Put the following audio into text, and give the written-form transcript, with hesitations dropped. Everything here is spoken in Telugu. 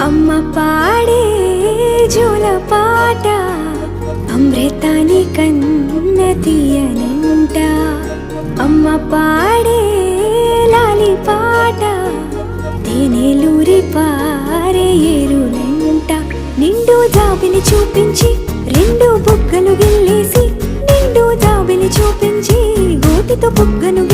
అమ్మ పాడే జోల పాట అమృతాని కన్న తీయనంట. అమ్మ పాడే లాలి పాట తేనెలూరి పారే ఏరులంట. నిండు జాబిని చూపించి రెండు బుగ్గలు గిల్లేసి, నిండు జాబిని చూపించి గోటితో బుగ్గను